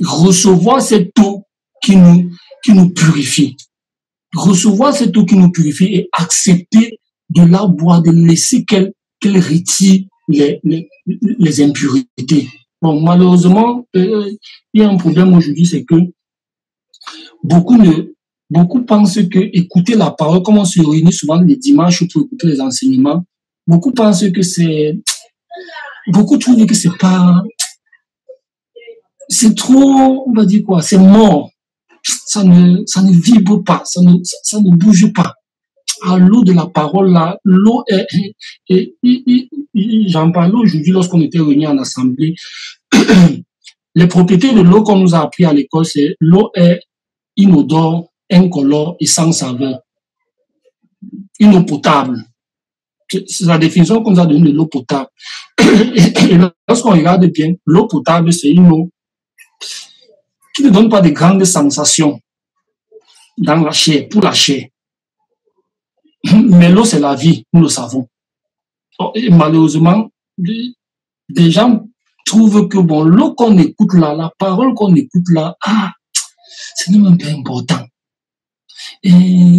recevoir cette eau qui nous purifie. Recevoir cette eau qui nous purifie et accepter de la boire, de laisser qu'elle retire les impuretés. Bon, malheureusement, il y a un problème aujourd'hui, c'est que beaucoup pensent que écouter la parole, comme on se réunit souvent les dimanches pour écouter les enseignements, beaucoup pensent que beaucoup trouvent que c'est trop, on va dire quoi, c'est mort. Ça ne vibre pas, ça ne bouge pas. À l'eau de la parole, là, l'eau j'en parlais aujourd'hui lorsqu'on était réunis en assemblée. Les propriétés de l'eau qu'on nous a appris à l'école, c'est l'eau est inodore, incolore et sans saveur. Une eau potable. C'est la définition qu'on nous a donnée de l'eau potable. Et lorsqu'on regarde bien, l'eau potable, c'est une eau qui ne donne pas de grandes sensations dans la chair, pour la chair. Mais l'eau, c'est la vie, nous le savons. Et malheureusement, des gens trouvent que bon, l'eau qu'on écoute là, la parole qu'on écoute là, c'est même pas important. Et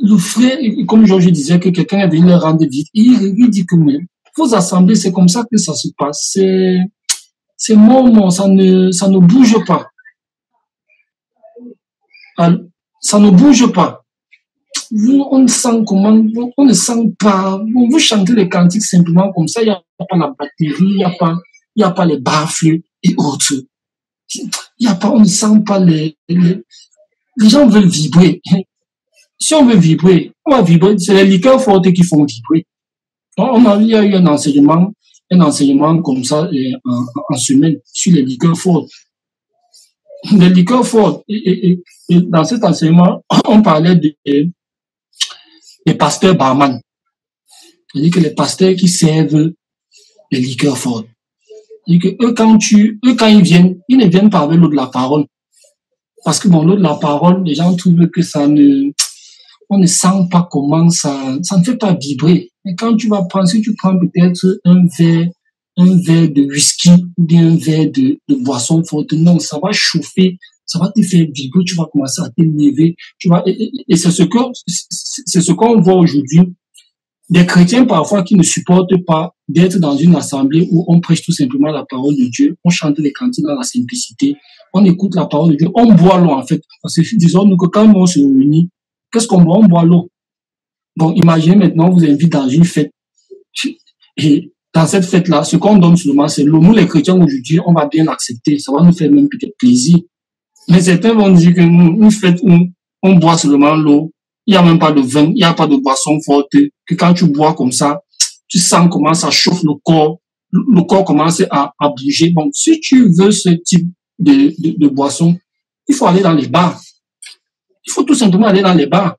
le frère, comme Georges disait, que quelqu'un est venu le rendre vite, il dit que mais, vos assemblées, c'est comme ça que ça se passe. C'est mort, ça ne bouge pas. Ça ne bouge pas. On ne sent comment, on ne sent pas, vous chantez les cantiques simplement comme ça, il n'y a pas la batterie, il n'y a pas les baffles et autres. On ne sent pas les gens veulent vibrer. Si on veut vibrer, on va vibrer, c'est les liqueurs fortes qui font vibrer. Il y a eu un enseignement comme ça en semaine sur les liqueurs fortes. Les liqueurs fortes, et dans cet enseignement, on parlait des pasteurs barman. C'est-à-dire que les pasteurs qui servent les liqueurs fortes. C'est-à-dire que quand ils viennent, ils ne viennent pas avec l'eau de la parole. Parce que bon, l'eau de la parole, les gens trouvent que on ne sent pas comment ça ne fait pas vibrer. Et quand tu vas prendre, si tu prends peut-être un verre de whisky ou bien un verre de boisson forte, non, ça va chauffer, ça va te faire vibrer, tu vas commencer à t'élever, et c'est ce qu'on voit aujourd'hui. Des chrétiens parfois qui ne supportent pas d'être dans une assemblée où on prêche tout simplement la parole de Dieu, on chante les cantiques dans la simplicité, on écoute la parole de Dieu, on boit l'eau en fait. Parce que disons-nous que quand on se réunit, qu'est-ce qu'on boit? On boit l'eau. Bon, imaginez maintenant, on vous invite dans une fête. Et dans cette fête-là, ce qu'on donne seulement, c'est l'eau. Nous, les chrétiens, aujourd'hui, on va bien l'accepter. Ça va nous faire même peut-être plaisir. Mais certains vont dire que une fête où on boit seulement l'eau, il n'y a même pas de vin, il n'y a pas de boisson forte, que quand tu bois comme ça, tu sens comment ça chauffe le corps commence à bouger. Bon, si tu veux ce type de boisson, il faut aller dans les bars. Il faut tout simplement aller dans les bars.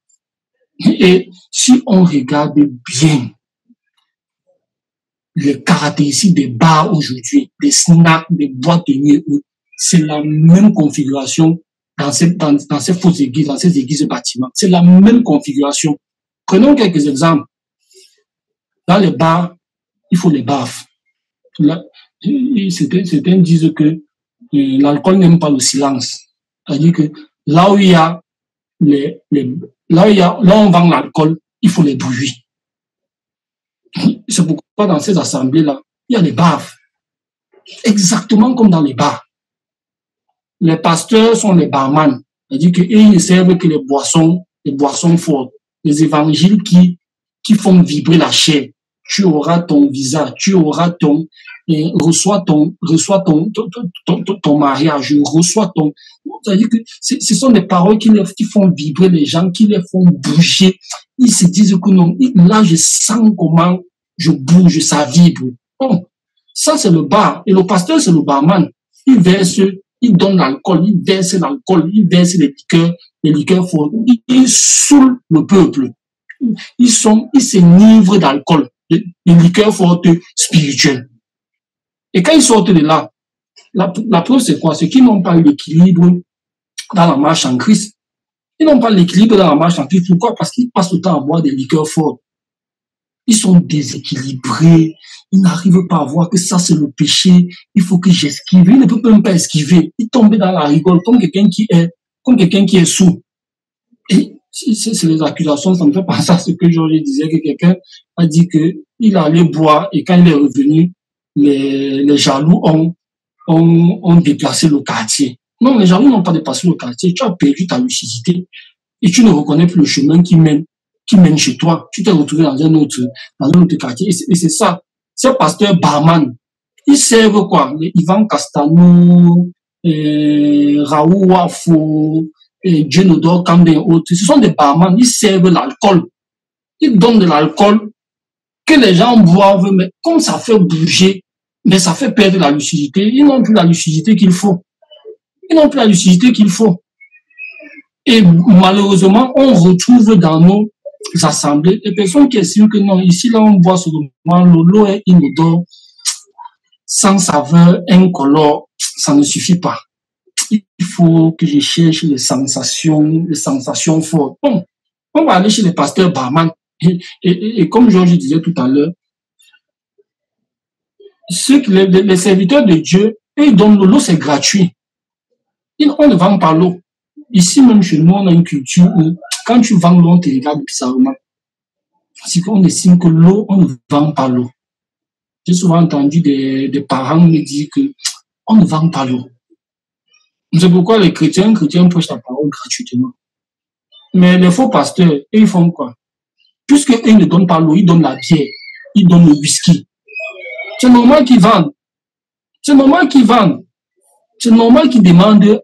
Et si on regarde bien les caractéristiques des bars aujourd'hui, des snacks, des boîtes de nuit, c'est la même configuration dans ces fausses églises, dans ces églises de bâtiments. C'est la même configuration. Prenons quelques exemples. Dans les bars, il faut les baffes. Certains disent que l'alcool n'aime pas le silence. C'est-à-dire que là où il y a là où on vend l'alcool, il faut les bruits. C'est pourquoi dans ces assemblées-là, il y a les baffes. Exactement comme dans les bars. Les pasteurs sont les barman. C'est-à-dire qu'ils ne servent que les boissons fortes. Les évangiles qui font vibrer la chair. Tu auras ton visa, tu auras reçois ton mariage, reçois ton, c'est-à-dire que ce sont des paroles qui font vibrer les gens, qui les font bouger. Ils se disent que non, là je sens comment je bouge, ça vibre. Bon, ça c'est le bar. Et le pasteur c'est le barman. Il donne l'alcool, il verse les liqueurs fortes. Il saoule le peuple. Ils s'enivrent d'alcool, de liqueurs fortes spirituelles. Et quand ils sortent de là, la preuve c'est quoi? C'est qu'ils n'ont pas eu l'équilibre dans la marche en Christ. Ils n'ont pas l'équilibre dans la marche en Christ. Pourquoi? Parce qu'ils passent le temps à boire des liqueurs fortes. Ils sont déséquilibrés. Ils n'arrivent pas à voir que ça, c'est le péché. Il faut que j'esquive. Ils ne peuvent même pas esquiver. Ils tombent dans la rigole comme quelqu'un qui est sourd. Et c'est les accusations, ça me fait penser à ce que Georges disait, que quelqu'un a dit qu'il allait boire et quand il est revenu, les jaloux ont déplacé le quartier. Non, les jaloux n'ont pas déplacé le quartier. Tu as perdu ta lucidité et tu ne reconnais plus le chemin qui mène chez toi. Tu t'es retrouvé dans un autre quartier. Et c'est ça. Ces pasteurs barman, ils servent quoi? Les Ivan Castano, Raoult Wafo, Djenodor Kambe et autres. Ce sont des barman, ils servent l'alcool. Ils donnent de l'alcool que les gens boivent, mais comme ça fait bouger, mais ça fait perdre la lucidité. Ils n'ont plus la lucidité qu'il faut. Ils n'ont plus la lucidité qu'il faut. Et malheureusement, on retrouve dans nos assemblées des personnes qui estiment que non, ici, là, on boit seulement l'eau est inodore, sans saveur, incolore, ça ne suffit pas. Il faut que je cherche les sensations fortes. Bon, on va aller chez les pasteurs barman. Et comme Georges disait tout à l'heure, les serviteurs de Dieu, ils donnent l'eau, c'est gratuit. On ne vend pas l'eau. Ici, même chez nous, on a une culture où, quand tu vends l'eau, on te regarde bizarrement. C'est qu'on estime que l'eau, on ne vend pas l'eau. J'ai souvent entendu des parents me dire que on ne vend pas l'eau. C'est pourquoi les chrétiens prêchent la parole gratuitement. Mais les faux pasteurs, ils font quoi? Puisqu'ils ne donnent pas l'eau, ils donnent la bière, ils donnent le whisky. C'est normal qu'ils vendent. C'est normal qu'ils vendent. C'est normal qu'ils demandent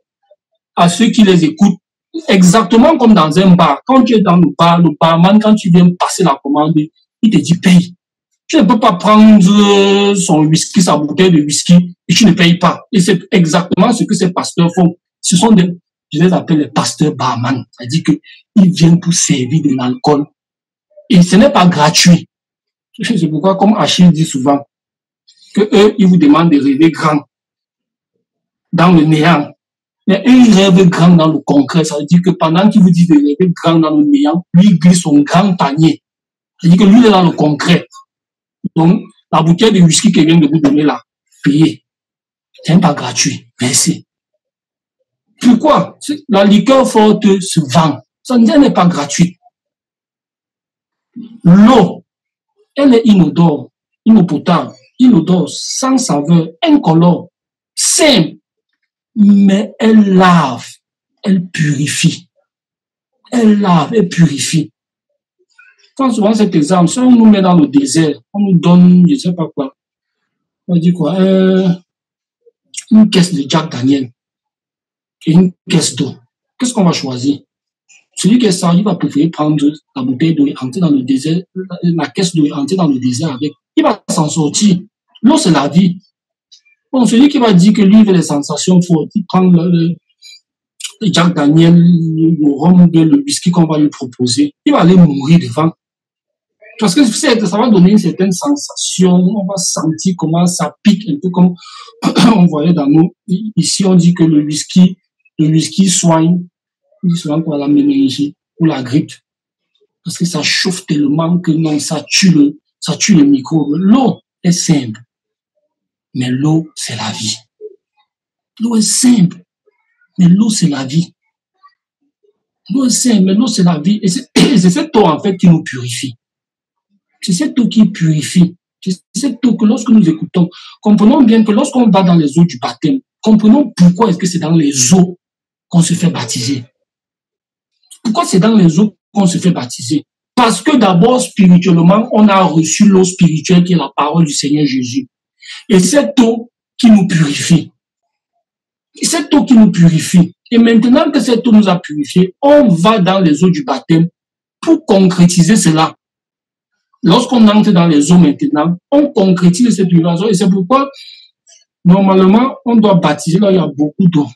à ceux qui les écoutent, exactement comme dans un bar. Quand tu es dans le barman, quand tu viens passer la commande, il te dit paye. Tu ne peux pas prendre son whisky, sa bouteille de whisky, et tu ne payes pas. Et c'est exactement ce que ces pasteurs font. Ce sont je les appelle les pasteurs barman. C'est-à-dire qu'ils viennent pour servir de l'alcool. Et ce n'est pas gratuit. C'est pourquoi, comme Achille dit souvent, que eux, ils vous demandent de rêver grand dans le néant. Mais eux, ils rêvent grand dans le concret. Ça veut dire que pendant qu'ils vous disent de rêver grand dans le néant, lui, il glisse son grand panier. C'est-à-dire que lui, il est dans le concret. Donc, la bouteille de whisky qu'il vient de vous donner là, payez. Ce n'est pas gratuit. Merci. Pourquoi? La liqueur forte se vend. Ça n'est pas gratuit. L'eau, elle est inodore, inopotable, inodore, sans saveur, incolore, simple, mais elle lave, elle purifie. Elle lave, elle purifie. Quand souvent cet exemple, si on nous met dans le désert, on nous donne, je ne sais pas quoi, on dit quoi, une caisse de Jack Daniel et une caisse d'eau. Qu'est-ce qu'on va choisir? Celui qui est sage, il va préférer prendre la bouteille d'eau et entrer dans le désert, la caisse d'eau et entrer dans le désert avec. Il va s'en sortir. L'eau, c'est la vie. Bon, celui qui va dire que lui, il veut les sensations fortes, il prend le Jack Daniel, le rhum, le whisky qu'on va lui proposer, il va aller mourir devant. Parce que ça va donner une certaine sensation, on va sentir comment ça pique, un peu comme on voyait dans nous. Ici, on dit que le whisky soigne souvent pour la méningie ou la grippe. Parce que ça chauffe tellement que non, ça tue le microbe. L'eau est simple. Mais l'eau, c'est la vie. L'eau est simple. Mais l'eau, c'est la vie. L'eau est simple, mais l'eau, c'est la vie. Et c'est cette eau, en fait, qui nous purifie. C'est cette eau qui purifie. C'est cette eau que lorsque nous écoutons, comprenons bien que lorsqu'on va dans les eaux du baptême, comprenons pourquoi est-ce que c'est dans les eaux qu'on se fait baptiser. Pourquoi c'est dans les eaux qu'on se fait baptiser? Parce que d'abord, spirituellement, on a reçu l'eau spirituelle qui est la parole du Seigneur Jésus. Et cette eau qui nous purifie. Cette eau qui nous purifie. Et maintenant que cette eau nous a purifiés, on va dans les eaux du baptême pour concrétiser cela. Lorsqu'on entre dans les eaux maintenant, on concrétise cette purification. Et c'est pourquoi, normalement, on doit baptiser là où il y a beaucoup d'eau.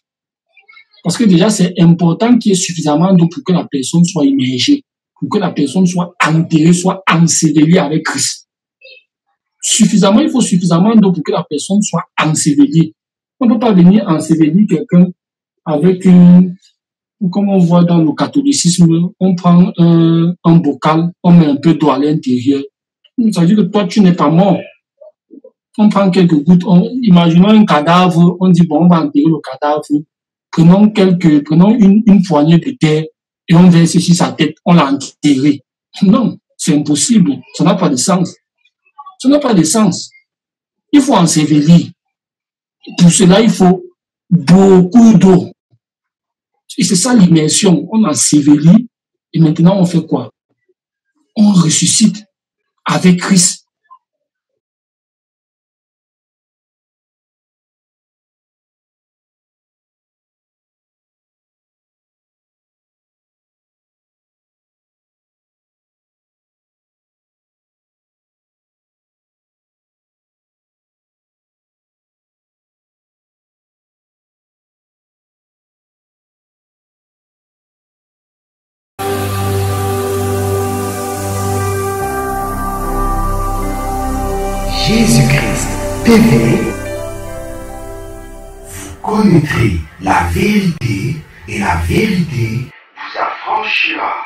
Parce que déjà, c'est important qu'il y ait suffisamment d'eau pour que la personne soit immergée, pour que la personne soit enterrée, soit ensevelie avec Christ. Il faut suffisamment d'eau pour que la personne soit ensevelie. On ne peut pas venir ensevelir quelqu'un avec comme on voit dans le catholicisme, on prend un bocal, on met un peu d'eau à l'intérieur, Ça veut dire que toi, tu n'es pas mort. On prend quelques gouttes, imaginons un cadavre, on dit, bon, on va enterrer le cadavre, prenons une poignée de terre et on verse sur sa tête, on l'a enterré. Non, c'est impossible, ça n'a pas de sens. Ça n'a pas de sens. Il faut ensevelir. Pour cela, il faut beaucoup d'eau. Et c'est ça l'immersion. On ensevelit et maintenant on fait quoi? On ressuscite avec Christ. Jésus-Christ TV, vous connaîtrez la vérité et la vérité vous affranchira.